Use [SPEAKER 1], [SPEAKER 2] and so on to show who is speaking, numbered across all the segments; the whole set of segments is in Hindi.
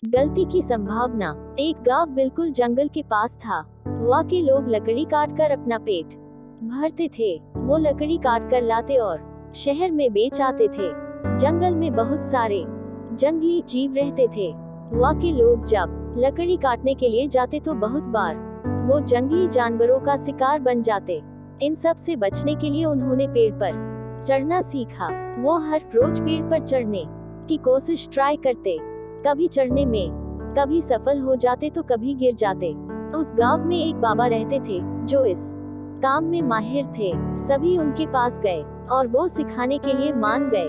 [SPEAKER 1] गलती की संभावना। एक गांव बिल्कुल जंगल के पास था। वहाँ के लोग लकड़ी काट कर अपना पेट भरते थे। वो लकड़ी काट कर लाते और शहर में बेच आते थे। जंगल में बहुत सारे जंगली जीव रहते थे। वहाँ के लोग जब लकड़ी काटने के लिए जाते तो बहुत बार वो जंगली जानवरों का शिकार बन जाते। इन सब से बचने के लिए उन्होंने पेड़ पर चढ़ना सीखा। वो हर रोज पेड़ पर चढ़ने की कोशिश ट्राई करते। कभी चढ़ने में कभी सफल हो जाते तो कभी गिर जाते। उस गांव में एक बाबा रहते थे जो इस काम में माहिर थे। सभी उनके पास गए और वो सिखाने के लिए मान गए।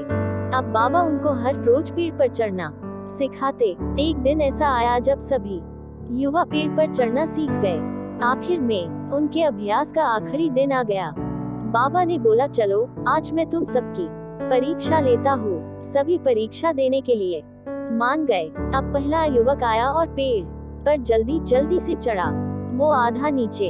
[SPEAKER 1] अब बाबा उनको हर रोज पेड़ पर चढ़ना सिखाते। एक दिन ऐसा आया जब सभी युवा पेड़ पर चढ़ना सीख गए। आखिर में उनके अभ्यास का आखिरी दिन आ गया। बाबा ने बोला, चलो आज मैं तुम सबकी परीक्षा लेता हूँ। सभी परीक्षा देने के लिए मान गए। अब पहला युवक आया और पेड़ पर जल्दी जल्दी से चढ़ा। वो आधा नीचे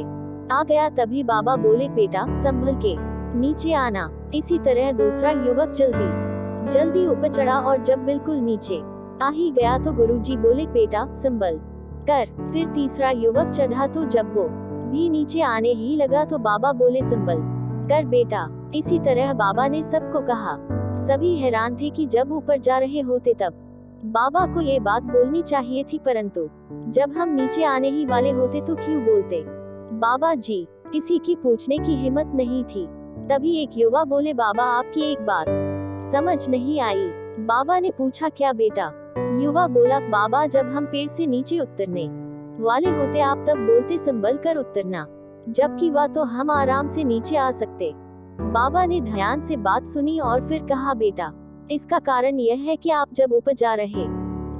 [SPEAKER 1] आ गया। तभी बाबा बोले, बेटा संभल के नीचे आना। इसी तरह दूसरा युवक जल्दी जल्दी ऊपर चढ़ा और जब बिल्कुल नीचे आ ही गया तो गुरुजी बोले, बेटा संभल कर। फिर तीसरा युवक चढ़ा तो जब वो भी नीचे आने ही लगा तो बाबा बोले, संभल कर बेटा। इसी तरह बाबा ने सबको कहा। सभी हैरान थे कि जब ऊपर जा रहे होते तब बाबा को ये बात बोलनी चाहिए थी, परंतु जब हम नीचे आने ही वाले होते तो क्यों बोलते। बाबा जी किसी की पूछने की हिम्मत नहीं थी। तभी एक युवा बोले, बाबा आपकी एक बात समझ नहीं आई। बाबा ने पूछा, क्या बेटा। युवा बोला, बाबा जब हम पेड़ से नीचे उतरने वाले होते आप तब बोलते संभल कर उतरना, जबकि वह तो हम आराम से नीचे आ सकते। बाबा ने ध्यान से बात सुनी और फिर कहा, बेटा इसका कारण यह है कि आप जब ऊपर जा रहे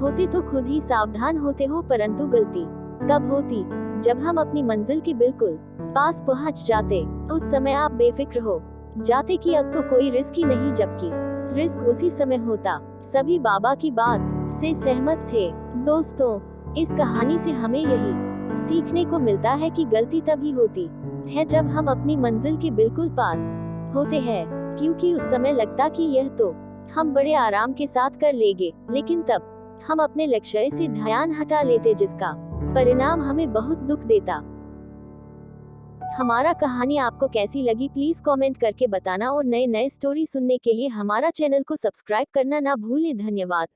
[SPEAKER 1] होते तो खुद ही सावधान होते हो, परंतु गलती कब होती, जब हम अपनी मंजिल के बिल्कुल पास पहुंच जाते। उस समय आप बेफिक्र हो जाते कि अब तो कोई रिस्क ही नहीं, जबकि रिस्क उसी समय होता। सभी बाबा की बात से सहमत थे। दोस्तों, इस कहानी से हमें यही सीखने को मिलता है कि गलती तभी होती है जब हम अपनी मंजिल के बिल्कुल पास होते हैं, क्योंकि उस समय लगता कि यह तो हम बड़े आराम के साथ कर लेंगे, लेकिन तब हम अपने लक्ष्य से ध्यान हटा लेते जिसका परिणाम हमें बहुत दुख देता। हमारा कहानी आपको कैसी लगी प्लीज कमेंट करके बताना और नए नए स्टोरी सुनने के लिए हमारा चैनल को सब्सक्राइब करना ना भूलें। धन्यवाद।